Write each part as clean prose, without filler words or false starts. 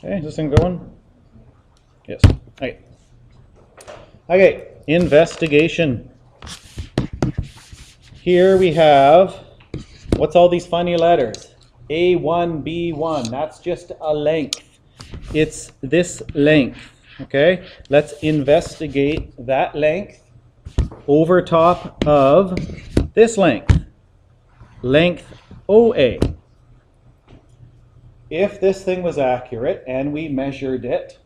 Okay, is this thing going? Yes. Okay. Okay, investigation. Here we have, what's all these funny letters? A1, B1, that's just a length. It's this length, okay? Let's investigate that length over top of this length. Length OA. If this thing was accurate and we measured it,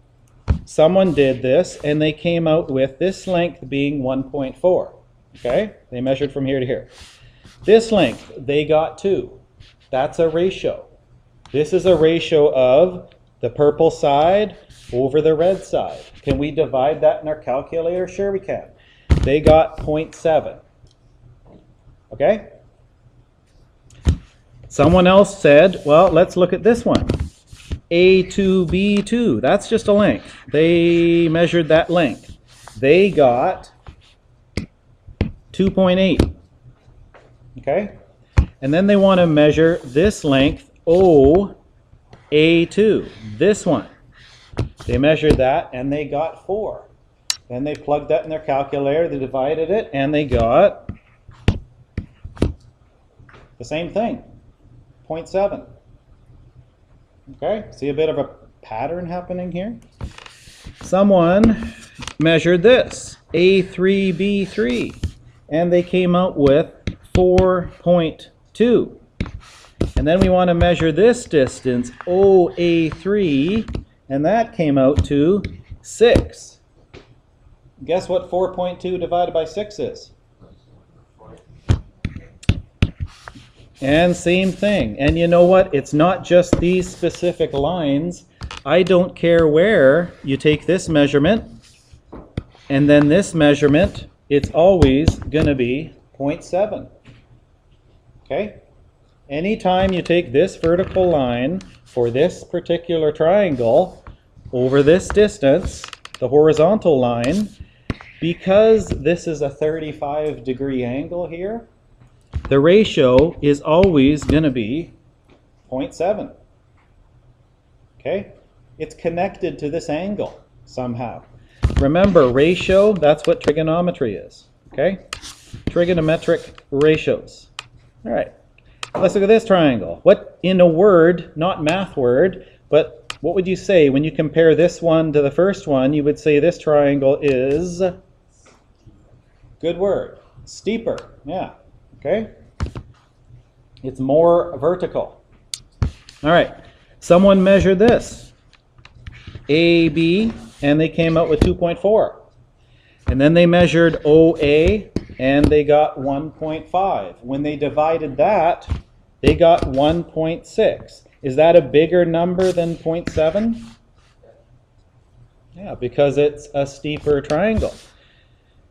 someone did this and they came out with this length being 1.4. Okay? They measured from here to here. This length, they got 2. That's a ratio. This is a ratio of the purple side over the red side. Can we divide that in our calculator? Sure we can. They got 0.7. Okay? Someone else said, well, let's look at this one. A2, B2, that's just a length. They measured that length. They got 2.8. Okay? And then they want to measure this length, OA2, this one. They measured that and they got 4. Then they plugged that in their calculator, they divided it, and they got the same thing, 0.7. Okay, see a bit of a pattern happening here? Someone measured this, A3, B3, and they came out with 4.2. And then we want to measure this distance, OA3, and that came out to 6. Guess what 4.2 divided by 6 is? And same thing. And you know what? It's not just these specific lines. I don't care where you take this measurement and then this measurement, it's always going to be 0.7. Okay? Anytime you take this vertical line for this particular triangle over this distance, the horizontal line, because this is a 35-degree angle here, the ratio is always going to be 0.7. Okay? It's connected to this angle somehow. Remember, ratio, that's what trigonometry is. Okay? Trigonometric ratios. All right. Let's look at this triangle. What, in a word, not math word, but what would you say when you compare this one to the first one? You would say this triangle is, good word, steeper. Yeah. Okay? It's more vertical. All right. Someone measured this, AB, and they came out with 2.4. And then they measured OA, and they got 1.5. When they divided that, they got 1.6. Is that a bigger number than 0.7? Yeah, because it's a steeper triangle.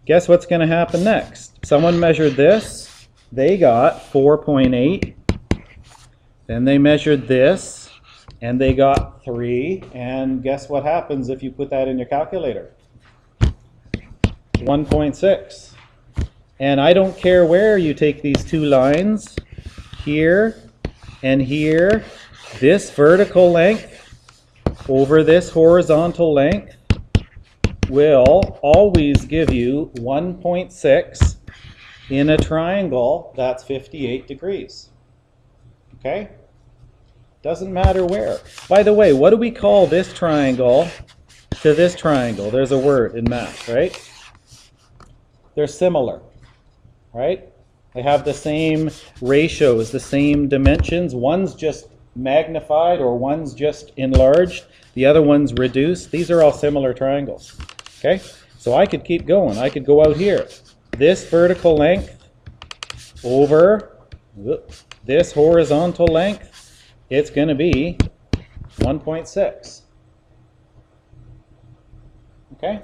Guess what's going to happen next? Someone measured this. They got 4.8. Then they measured this, and they got 3. And guess what happens if you put that in your calculator? 1.6. And I don't care where you take these two lines, here and here, this vertical length over this horizontal length will always give you 1.6 in a triangle that's 58 degrees. Okay? Doesn't matter where. By the way, what do we call this triangle to this triangle? There's a word in math, right? They're similar, right? They have the same ratios, the same dimensions. One's just magnified or one's just enlarged. The other one's reduced. These are all similar triangles. Okay? So I could keep going. I could go out here. This vertical length over this horizontal length, it's going to be 1.6. Okay?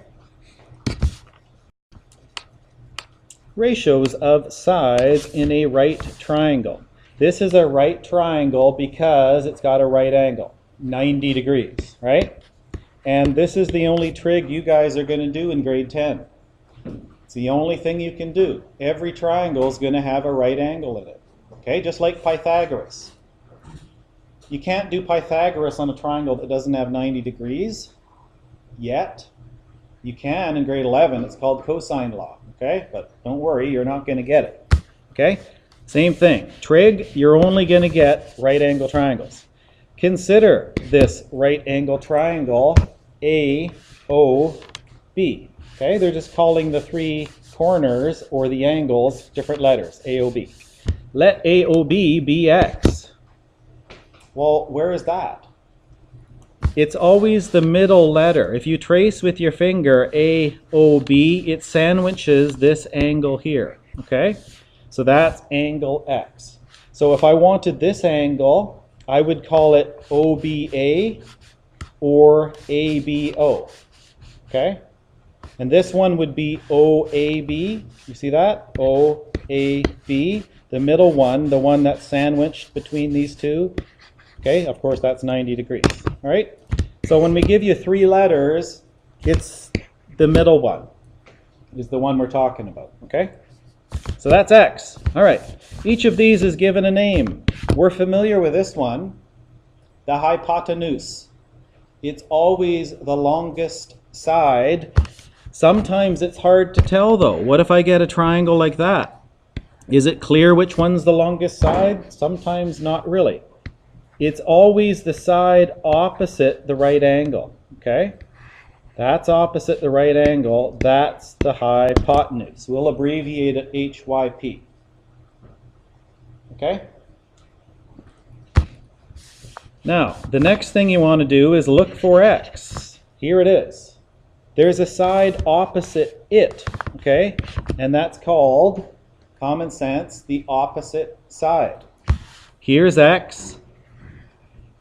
Ratios of sides in a right triangle. This is a right triangle because it's got a right angle, 90 degrees, right? And this is the only trig you guys are going to do in grade 10. It's the only thing you can do. Every triangle is going to have a right angle in it. Okay, just like Pythagoras. You can't do Pythagoras on a triangle that doesn't have 90 degrees yet. You can in grade 11. It's called cosine law, okay? But don't worry, you're not going to get it, okay? Same thing. Trig, you're only going to get right angle triangles. Consider this right angle triangle AOB, okay? They're just calling the three corners or the angles different letters, AOB. Let AOB be X. Well, where is that? It's always the middle letter. If you trace with your finger AOB, it sandwiches this angle here, okay? So that's angle X. So if I wanted this angle, I would call it OBA or ABO, okay? And this one would be OAB. You see that? OAB. The middle one, the one that's sandwiched between these two, okay? Of course, that's 90 degrees, all right? So when we give you three letters, it's the middle one is the one we're talking about, okay? So that's X. All right. Each of these is given a name. We're familiar with this one, the hypotenuse. It's always the longest side. Sometimes it's hard to tell, though. What if I get a triangle like that? Is it clear which one's the longest side? Sometimes not really. It's always the side opposite the right angle, okay? That's opposite the right angle. That's the hypotenuse. We'll abbreviate it HYP. Okay? Now, the next thing you want to do is look for X. Here it is. There's a side opposite it, okay? And that's called, common sense, the opposite side. Here's X.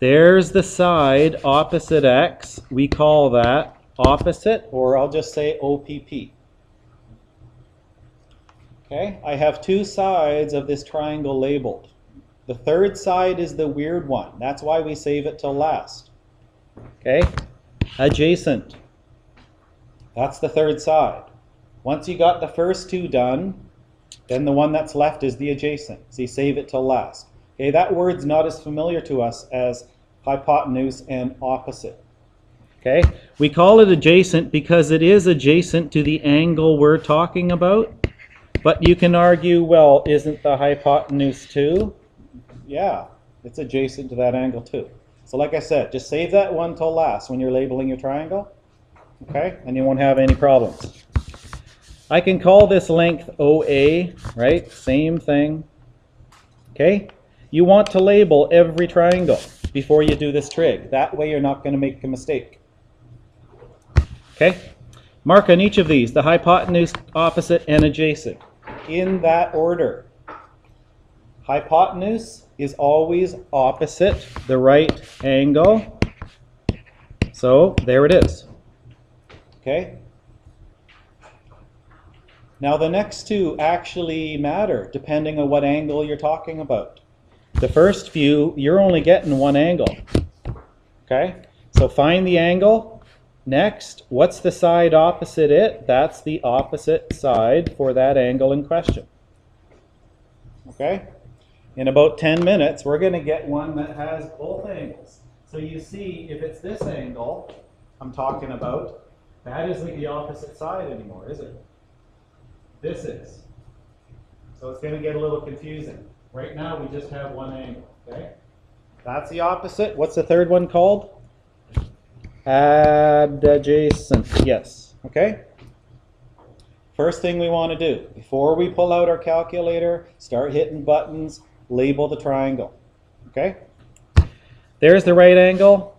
There's the side opposite X. We call that opposite, or I'll just say OPP. Okay, I have two sides of this triangle labeled. The third side is the weird one. That's why we save it till last. Okay, adjacent. That's the third side. Once you got the first two done, then the one that's left is the adjacent. So you save it till last. Okay, that word's not as familiar to us as hypotenuse and opposite. Okay, we call it adjacent because it is adjacent to the angle we're talking about. But you can argue, well, isn't the hypotenuse too? Yeah, it's adjacent to that angle too. So like I said, just save that one till last when you're labeling your triangle. Okay, and you won't have any problems. I can call this length OA, right? Same thing. Okay, you want to label every triangle before you do this trig. That way you're not going to make a mistake. Okay, mark on each of these, the hypotenuse, opposite, and adjacent, in that order. Hypotenuse is always opposite the right angle. So there it is. Okay. Now the next two actually matter depending on what angle you're talking about. The first few, you're only getting one angle. Okay, so find the angle. Next, what's the side opposite it? That's the opposite side for that angle in question. Okay, in about 10 minutes, we're going to get one that has both angles. So you see, if it's this angle I'm talking about, that isn't the opposite side anymore, is it? This is. So it's going to get a little confusing. Right now we just have one angle, okay? That's the opposite. What's the third one called? Adjacent, yes, okay? First thing we want to do, before we pull out our calculator, start hitting buttons, label the triangle, okay? There's the right angle.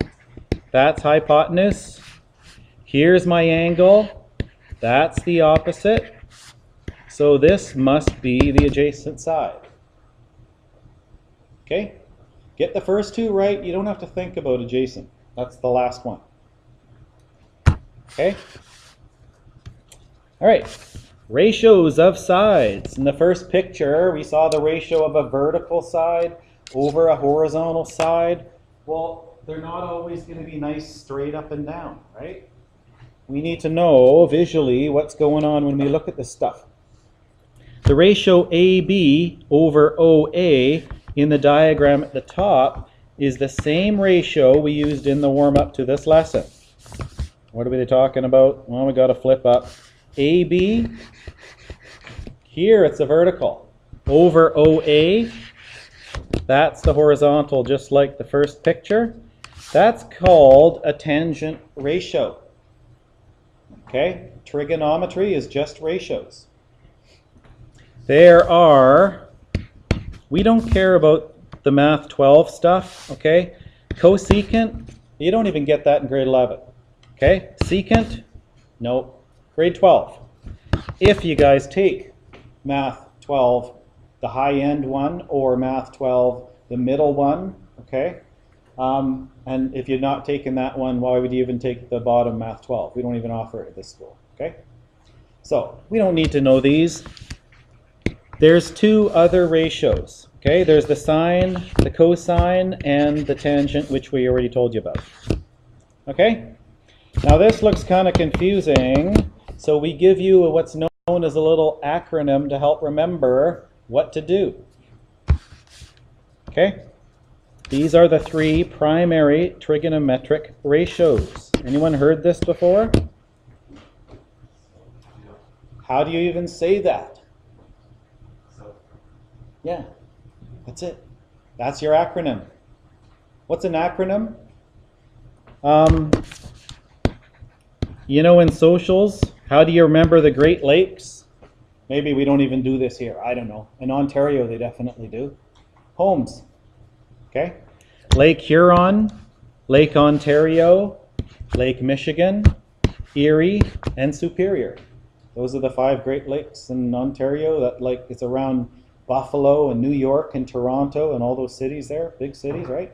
That's hypotenuse. Here's my angle. That's the opposite. So this must be the adjacent side. Okay? Get the first two right. You don't have to think about adjacent. That's the last one. Okay? All right. Ratios of sides. In the first picture, we saw the ratio of a vertical side over a horizontal side. Well, they're not always going to be nice straight up and down, right? We need to know visually what's going on when we look at this stuff. The ratio AB over OA in the diagram at the top is the same ratio we used in the warm-up to this lesson. What are we talking about? Well, we got to flip up. AB, here it's a vertical, over OA, that's the horizontal, just like the first picture. That's called a tangent ratio. Okay? Trigonometry is just ratios. There are, we don't care about the Math 12 stuff, okay? Cosecant, you don't even get that in grade 11. Okay? Secant, no, grade 12. If you guys take Math 12, the high-end one, or Math 12, the middle one, okay? And if you're not taking that one, why would you even take the bottom Math 12? We don't even offer it at this school, okay? So, we don't need to know these. There's two other ratios, okay? There's the sine, the cosine, and the tangent, which we already told you about. Okay? Now this looks kind of confusing, so we give you what's known as a little acronym to help remember what to do. Okay? These are the three primary trigonometric ratios. Anyone heard this before? How do you even say that? Yeah, that's it. That's your acronym. What's an acronym? You know, in socials, how do you remember the Great Lakes? Maybe we don't even do this here. I don't know. In Ontario, they definitely do. Homes. Okay? Lake Huron, Lake Ontario, Lake Michigan, Erie, and Superior. Those are the 5 Great Lakes in Ontario. That, like, it's around Buffalo and New York and Toronto and all those cities there, big cities, right?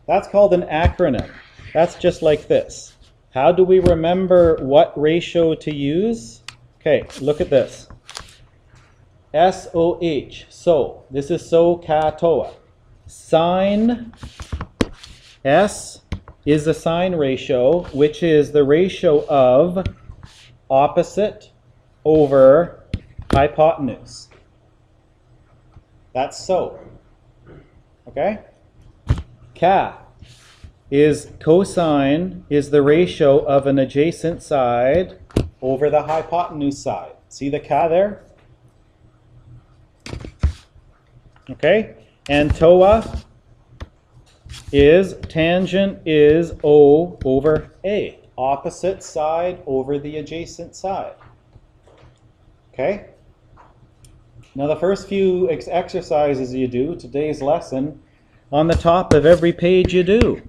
That's called an acronym. That's just like this. How do we remember what ratio to use? Okay, look at this. SOH, so. This is so katoa. Sine, S is the sine ratio, which is the ratio of opposite over hypotenuse. That's so. Okay? Ka is cosine, is the ratio of an adjacent side over the hypotenuse side. See the ka there? Okay? And toa is tangent is O over A. Opposite side over the adjacent side. Okay? Now the first few exercises you do, today's lesson, on the top of every page you do.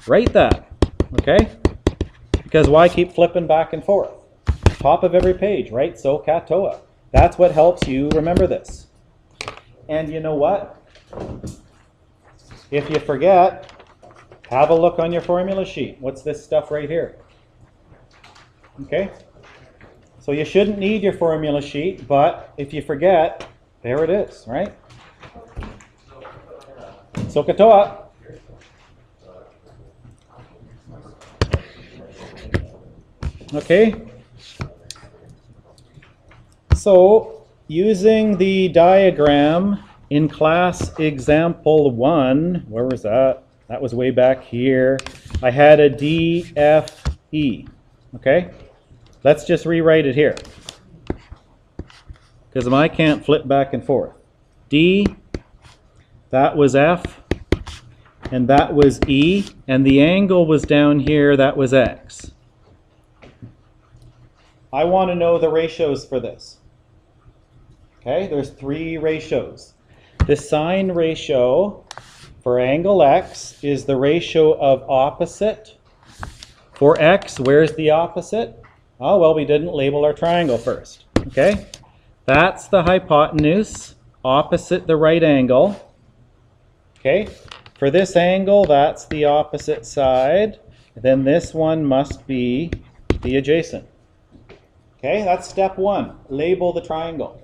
Write that, okay? Because why keep flipping back and forth? Top of every page, right? So katoa. That's what helps you remember this. And you know what? If you forget, have a look on your formula sheet. What's this stuff right here? Okay? So you shouldn't need your formula sheet, but if you forget, there it is, right? So katoa. Okay? So, using the diagram in class example 1, where was that? That was way back here. I had a D, F, E. Okay? Let's just rewrite it here. Because I can't flip back and forth. D, that was F, and that was E, and the angle was down here, that was X. I want to know the ratios for this. Okay, there's 3 ratios. The sine ratio for angle X is the ratio of opposite. For X, where's the opposite? Oh, well, we didn't label our triangle first. Okay, that's the hypotenuse, opposite the right angle. Okay, for this angle, that's the opposite side. Then this one must be the adjacent. Okay, that's step 1. Label the triangle.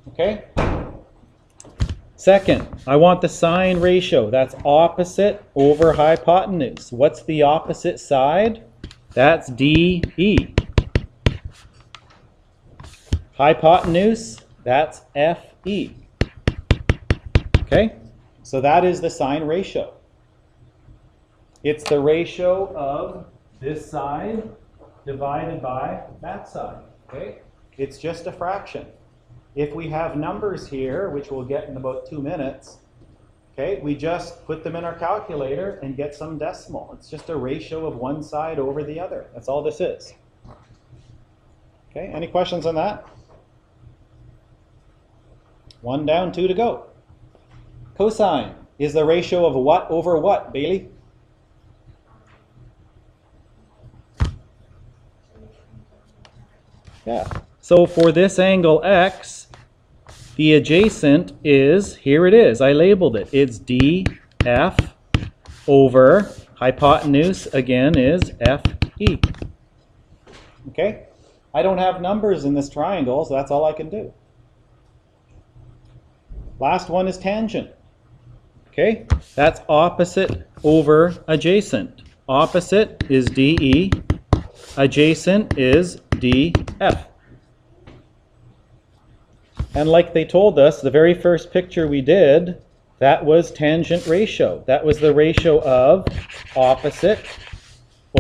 Okay? Second, I want the sine ratio. That's opposite over hypotenuse. What's the opposite side? That's DE. Hypotenuse, that's FE. Okay? So that is the sine ratio. It's the ratio of this side divided by that side. Okay? It's just a fraction. If we have numbers here, which we'll get in about 2 minutes, okay, we just put them in our calculator and get some decimal. It's just a ratio of one side over the other. That's all this is. Okay, any questions on that? 1 down, 2 to go. Cosine is the ratio of what over what, Bailey? Yeah. So for this angle x, the adjacent is, here it is, I labeled it. It's df over hypotenuse, again, is fe. Okay? I don't have numbers in this triangle, so that's all I can do. Last one is tangent. Okay? That's opposite over adjacent. Opposite is de, adjacent is df. And like they told us, the very first picture we did, that was tangent ratio. That was the ratio of opposite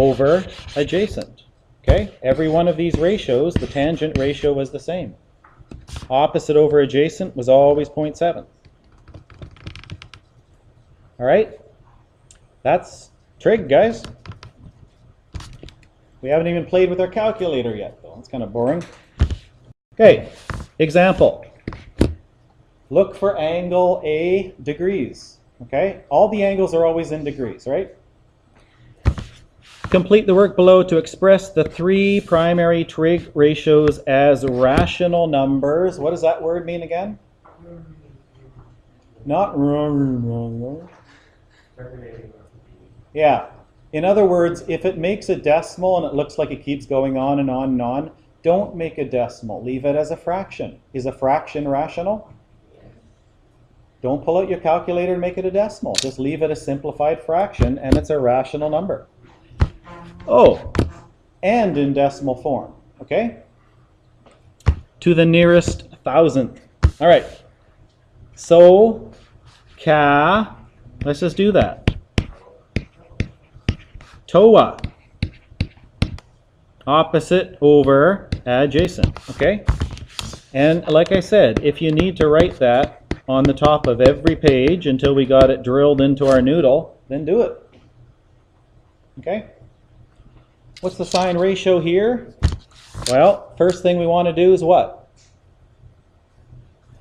over adjacent. Okay? Every one of these ratios, the tangent ratio was the same. Opposite over adjacent was always 0.7. All right? That's trig, guys. We haven't even played with our calculator yet, though. It's kind of boring. Okay, example. Look for angle A degrees. Okay, all the angles are always in degrees, right? Complete the work below to express the 3 primary trig ratios as rational numbers. What does that word mean again? Not yeah. In other words, if it makes a decimal and it looks like it keeps going on and on and on, don't make a decimal. Leave it as a fraction. Is a fraction rational? Don't pull out your calculator and make it a decimal. Just leave it a simplified fraction and it's a rational number. Oh, and in decimal form. Okay? To the nearest thousandth. All right. So, let's just do that. Toa, opposite over adjacent, okay? And like I said, if you need to write that on the top of every page until we got it drilled into our noodle, then do it. Okay? What's the sine ratio here? Well, first thing we want to do is what?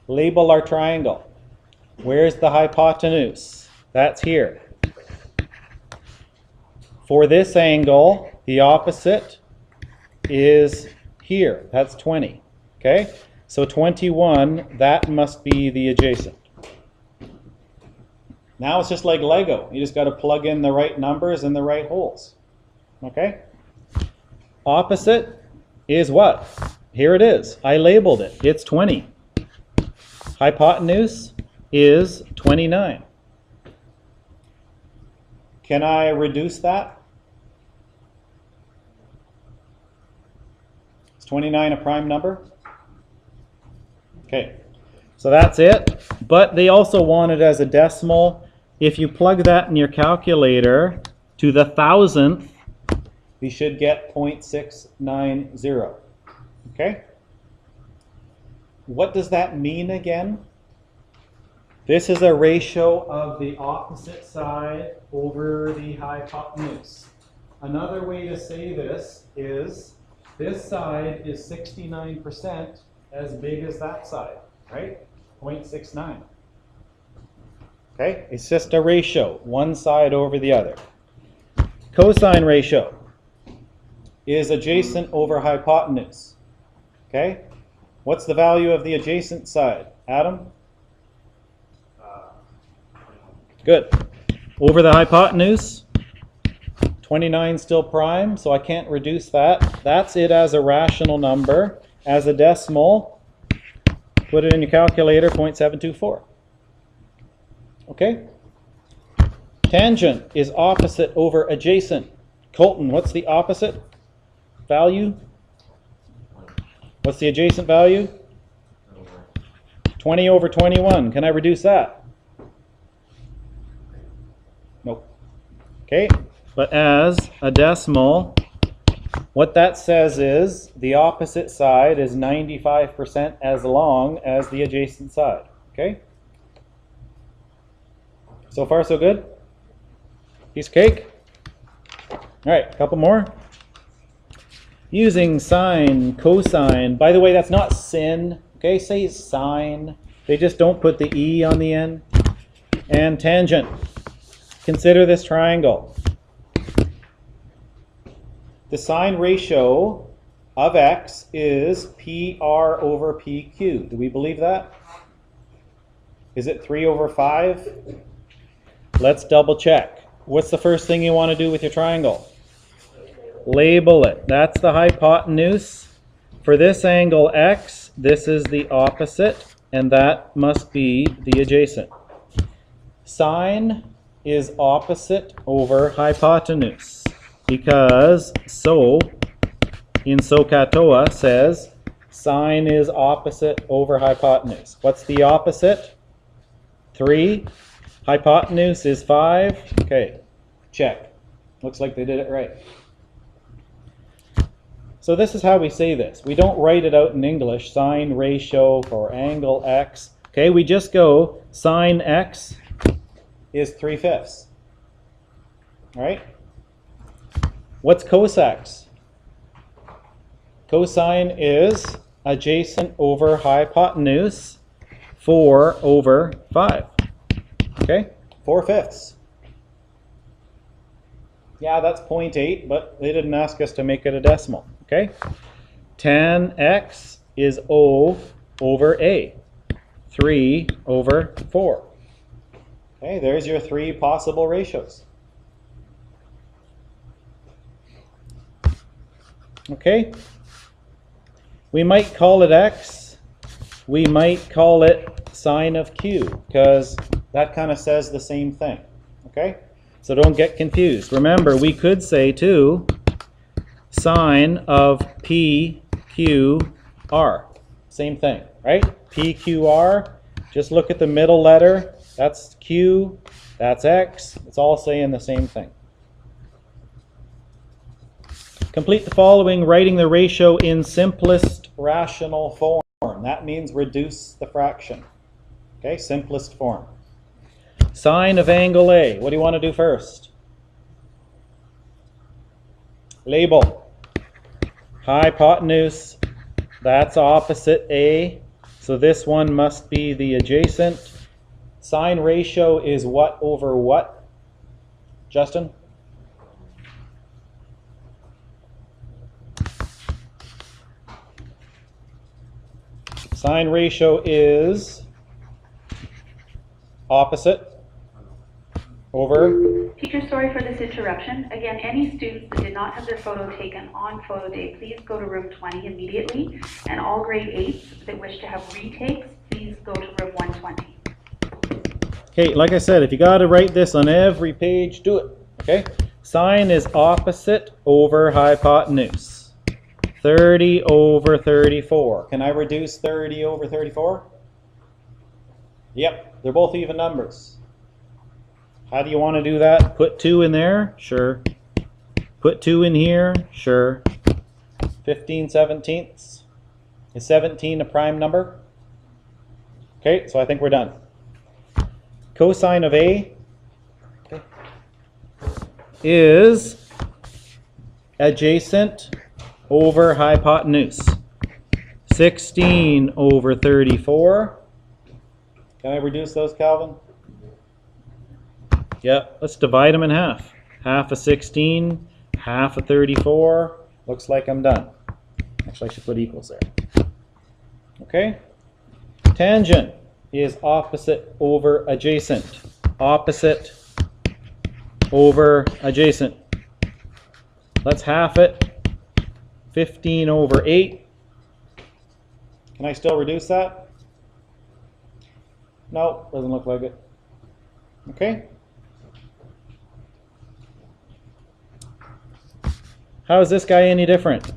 Label our triangle. Where's the hypotenuse? That's here. For this angle, the opposite is here. That's 20. Okay? So 21, that must be the adjacent. Now it's just like Lego. You just got to plug in the right numbers in the right holes. Okay? Opposite is what? Here it is. I labeled it. It's 20. Hypotenuse is 29. Can I reduce that? Is 29 a prime number? Okay, so that's it. But they also want it as a decimal. If you plug that in your calculator to the thousandth, we should get 0.690. Okay? What does that mean again? This is a ratio of the opposite side over the hypotenuse. Another way to say this is this side is 69% as big as that side, right? 0.69. Okay, it's just a ratio, one side over the other. Cosine ratio is adjacent over hypotenuse. Okay, what's the value of the adjacent side? Adam? Good. Over the hypotenuse, 29 still prime, so I can't reduce that. That's it as a rational number. As a decimal, put it in your calculator, 0.724. Okay? Tangent is opposite over adjacent. Colton, what's the opposite value? What's the adjacent value? 20 over 21. Can I reduce that? Okay, but as a decimal, what that says is the opposite side is 95% as long as the adjacent side. Okay? So far, so good? Piece of cake? All right, a couple more. Using sine, cosine. By the way, that's not sin. Okay, say sine. They just don't put the E on the end. And tangent. Consider this triangle. The sine ratio of x is PR over PQ. Do we believe that? Is it 3 over 5? Let's double check. What's the first thing you want to do with your triangle? Label it. That's the hypotenuse. For this angle x, this is the opposite, and that must be the adjacent. Sine is opposite over hypotenuse, because so in SOHCAHTOA says sine is opposite over hypotenuse. What's the opposite? 3. Hypotenuse is 5. Okay, check. Looks like they did it right. So this is how we say this. We don't write it out in English, sine ratio for angle x. Okay, we just go sine x is 3/5. All right? What's cos x? Cosine is adjacent over hypotenuse, 4 over 5. Okay, 4/5. Yeah, that's 0.8, but they didn't ask us to make it a decimal. Okay, tan x is O over A, 3 over 4. Okay, there's your 3 possible ratios. Okay, we might call it x, we might call it sine of q, because that kind of says the same thing. Okay, so don't get confused. Remember, we could say too sine of PQR. Same thing, right? PQR, just look at the middle letter. That's Q, that's X. It's all saying the same thing. Complete the following, writing the ratio in simplest rational form. That means reduce the fraction. Okay, simplest form. Sine of angle A. What do you want to do first? Label. Hypotenuse, that's opposite A, so this one must be the adjacent. Sine ratio is what over what? Justin? Sine ratio is opposite over. Teacher, sorry for this interruption. Again, any students that did not have their photo taken on photo day, please go to room 20 immediately. And all grade 8s that wish to have retakes, please go to room 120. Okay, like I said, if you got to write this on every page, do it. Okay? Sine is opposite over hypotenuse. 30 over 34. Can I reduce 30 over 34? Yep, they're both even numbers. How do you want to do that? Put 2 in there? Sure. Put 2 in here? Sure. 15/17. Is 17 a prime number? Okay, so I think we're done. Cosine of A is adjacent over hypotenuse. 16 over 34. Can I reduce those, Calvin? Yeah, let's divide them in half. Half of 16, half of 34. Looks like I'm done. Actually, I should put equals there. Okay? Tangent is opposite over adjacent. Opposite over adjacent. Let's half it. 15 over 8. Can I still reduce that? No, doesn't look like it. Okay? How is this guy any different?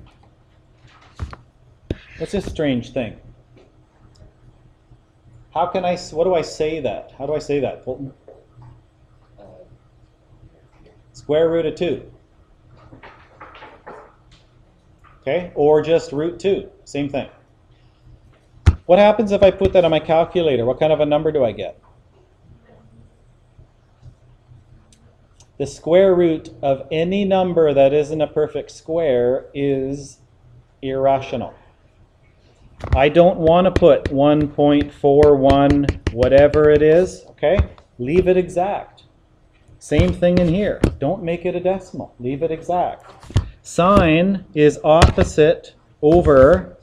What's this strange thing? How can I, what do I say that? How do I say that, Fulton? Square root of 2. Okay, or just root 2, same thing. What happens if I put that on my calculator? What kind of a number do I get? The square root of any number that isn't a perfect square is irrational. I don't want to put 1.41 whatever it is, okay? Leave it exact. Same thing in here. Don't make it a decimal. Leave it exact. Sine is opposite over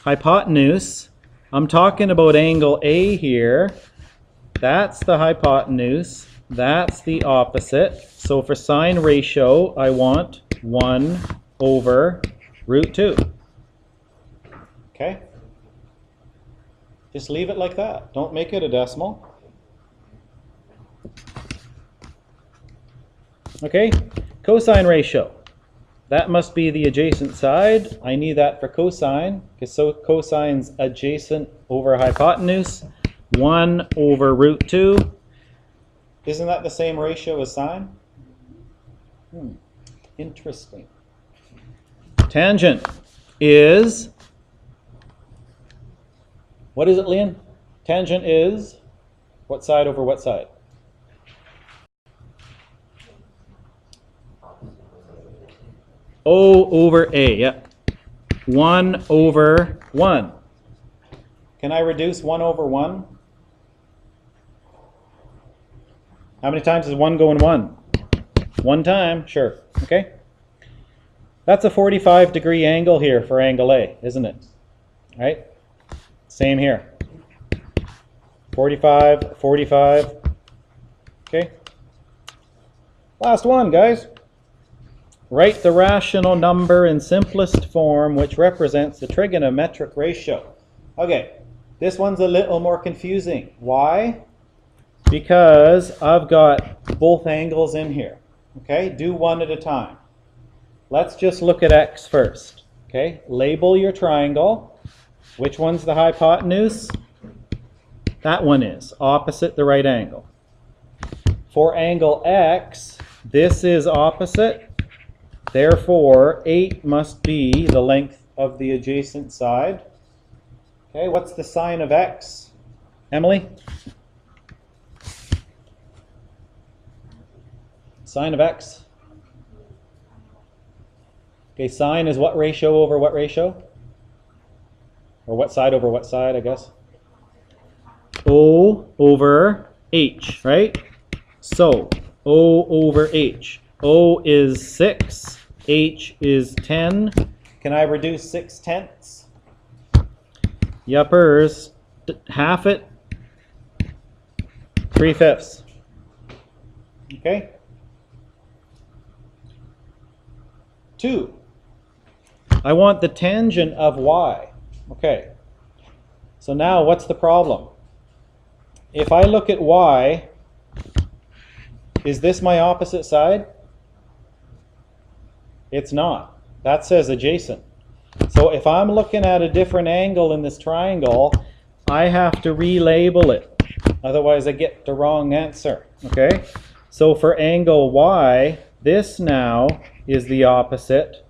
hypotenuse. I'm talking about angle A here. That's the hypotenuse. That's the opposite. So for sine ratio, I want 1 over root 2. Okay? Just leave it like that. Don't make it a decimal. Okay? Cosine ratio. That must be the adjacent side. I need that for cosine, because so cosine's adjacent over hypotenuse. 1 over root 2. Isn't that the same ratio as sine? Interesting. Tangent is, what is it, Leon? Tangent is what side over what side? O over A, yeah. 1 over 1. Can I reduce 1 over 1? How many times does 1 go in 1? 1 time, sure. Okay? That's a 45-degree angle here for angle A, isn't it? Right? Same here. 45, 45. Okay? Last one, guys. Write the rational number in simplest form which represents the trigonometric ratio. Okay, this one's a little more confusing. Why? Because I've got both angles in here. Okay, do one at a time. Let's just look at x first. Okay, label your triangle. Which one's the hypotenuse? That one is, opposite the right angle. For angle x, this is opposite. Therefore, 8 must be the length of the adjacent side. Okay, what's the sine of x? Emily? Sine of x? Okay, sine is what ratio over what ratio? Or what side over what side, I guess? O over h, right? So, O over h. O is 6, h is 10. Can I reduce 6/10? Yuppers, half it, 3/5. Okay? 2. I want the tangent of y. Okay. So now what's the problem? If I look at y, is this my opposite side? It's not. That says adjacent. So if I'm looking at a different angle in this triangle, I have to relabel it. Otherwise I get the wrong answer. Okay? So for angle y, this now is the opposite.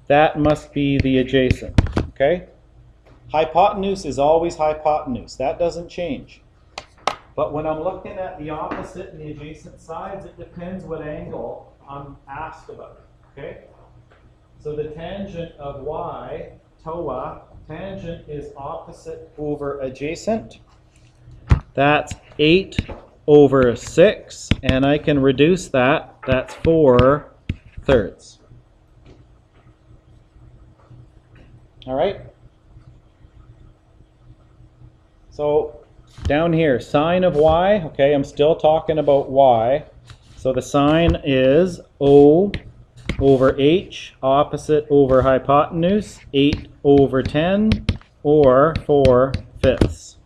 That must be the adjacent. Okay? Hypotenuse is always hypotenuse. That doesn't change. But when I'm looking at the opposite and the adjacent sides, it depends what angle I'm asked about. Okay? So the tangent of y, TOA, tangent is opposite over adjacent. That's 8 over 6, and I can reduce that. That's 4/3. All right? So down here, sine of y, okay, I'm still talking about y. So the sine is O over h, opposite over hypotenuse, 8 over 10, or 4/5.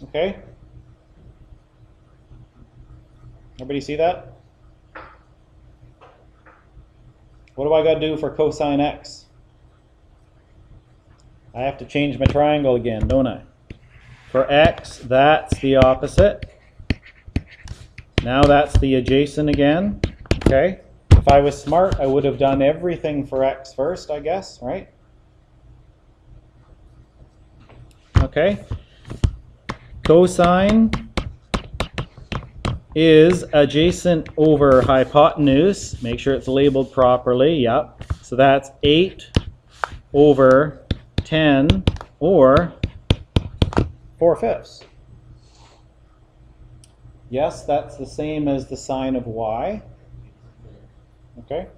Okay? Everybody see that? What do I got to do for cosine x? I have to change my triangle again, don't I? For x, that's the opposite. Now that's the adjacent again, okay? If I was smart, I would have done everything for x first, I guess, right? Okay. Cosine is adjacent over hypotenuse. Make sure it's labeled properly, yep. So that's 8 over 10 or 4/5. Yes, that's the same as the sine of y. Okay.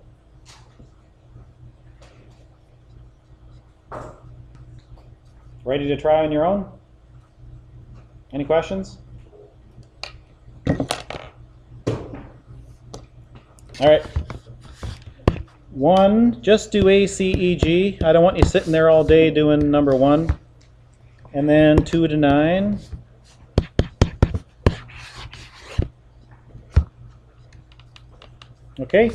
Ready to try on your own? Any questions? All right. 1, just do A, C, E, G. I don't want you sitting there all day doing number 1. And then 2 to 9. Okay.